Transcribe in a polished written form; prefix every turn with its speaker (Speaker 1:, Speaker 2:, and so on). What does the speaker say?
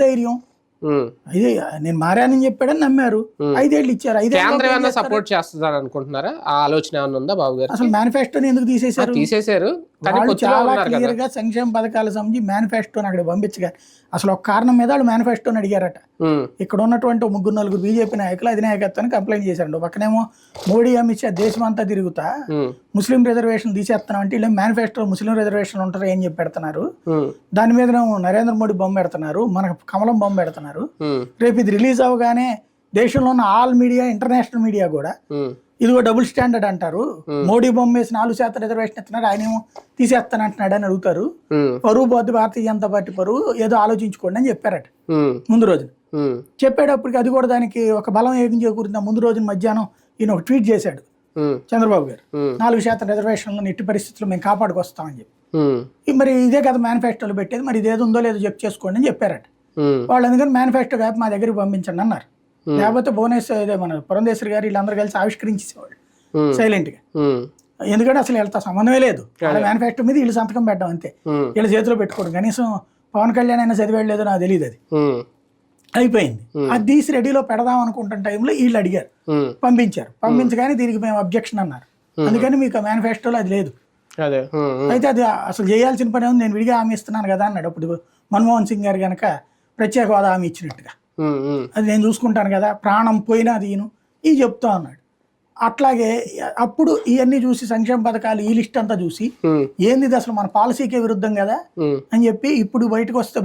Speaker 1: ధైర్యం ఇదే నేను మారానని చెప్పాడని నమ్మారు. 5 ఏళ్ళు ఇచ్చారు. 5
Speaker 2: కేంద్రం సపోర్ట్ చేస్తున్నారు అనుకుంటున్నారా? ఆ ఆలోచన ఏమైనా ఉందా బాబు గారు?
Speaker 1: అసలు మేనిఫెస్టోని ఎందుకు తీసేశారు?
Speaker 2: తీసేశారు.
Speaker 1: చాలా క్లియర్ గా సంక్షేమ పథకాలు సంబంధించి మేనిఫెస్టోని అక్కడ పంపించగా అసలు ఒక కారణం మీద వాళ్ళు మేనిఫెస్టోని అడిగారట. ఇక్కడ ఉన్నటువంటి 3-4 బీజేపీ నాయకులు అధినాయకత్వాన్ని కంప్లైంట్ చేశారు. పక్కనేమో మోడీ అమిత్ షా దేశమంతా తిరుగుతా ముస్లిం రిజర్వేషన్ తీసేస్తున్నాం అంటే వీళ్ళు మేనిఫెస్టో ముస్లిం రిజర్వేషన్ ఉంటారు ఏం చెప్పి పెడుతున్నారు. దాని మీద నరేంద్ర మోడీ బొమ్మ పెడుతున్నారు, మనకు కమలం బొమ్మ పెడుతున్నారు. రేపు ఇది రిలీజ్ అవగానే దేశంలో ఉన్న ఆల్ మీడియా ఇంటర్నేషనల్ మీడియా కూడా ఇదిగో డబుల్ స్టాండర్డ్ అంటారు. మోడీ బొమ్మ వేసి 4% రిజర్వేషన్ ఇస్తున్నారు, ఆయన ఏమో తీసేస్తానంటున్నాడు అని అడుగుతారు. పరువు పోద్ది భారతీయ జనతా పార్టీ పరువు, ఏదో ఆలోచించుకోండి అని చెప్పారట ముందు రోజున. చెప్పేటప్పటికి అది కూడా దానికి ఒక బలం ఏం చేకూరింది. ముందు రోజున మధ్యాహ్నం ఈయన ఒక ట్వీట్ చేశాడు చంద్రబాబు గారు, 4% రిజర్వేషన్లను ఎట్టి పరిస్థితుల్లో మేము కాపాడుకొస్తామని చెప్పి. మరి ఇదే కదా మేనిఫెస్టోలో పెట్టేది, మరి ఇదేదో ఉందో లేదో చెక్ చేసుకోండి అని చెప్పారట. వాళ్ళు అందుకని మేనిఫెస్టో కాపీ మా దగ్గరికి పంపించండి అన్నారు. లేకపోతే భువనేశ్వర్ ఇదే మన పురంధేశ్వరి గారు వీళ్ళందరూ కలిసి ఆవిష్కరించేసేవాళ్ళు సైలెంట్ గా. ఎందుకంటే అసలు వీళ్ళతో సంబంధమే లేదు. వాళ్ళ మేనిఫెస్టో మీద వీళ్ళు సంతకం పెట్టడం అంతే, వీళ్ళ చేతిలో పెట్టుకోవడం. కనీసం పవన్ కళ్యాణ్ అయినా చదివాడు లేదో నాకు తెలియదు. అది అయిపోయింది. అది తీసి రెడీలో పెడదాం అనుకుంటున్న టైంలో వీళ్ళు అడిగారు, పంపించారు. పంపించగానే దీనికి మేము అబ్జెక్షన్ అన్నారు. అందుకని మీకు మేనిఫెస్టోలో అది లేదు. అయితే అది అసలు చేయాల్సిన పని ఉంది, నేను విడిగా హామీ ఇస్తున్నాను కదా అన్నాడు. అప్పుడు మన్మోహన్ సింగ్ గారు కనుక ప్రత్యేక హోదా హామీ ఇచ్చినట్టుగా, అది నేను చూసుకుంటాను కదా, ప్రాణం పోయినా దీను ఇది చెప్తా అన్నాడు. అట్లాగే అప్పుడు ఇవన్నీ చూసి సంక్షేమ పథకాలు ఈ లిస్ట్ అంతా చూసి ఏంది అసలు మన పాలసీకే విరుద్ధం కదా అని చెప్పి ఇప్పుడు బయటకు వస్తే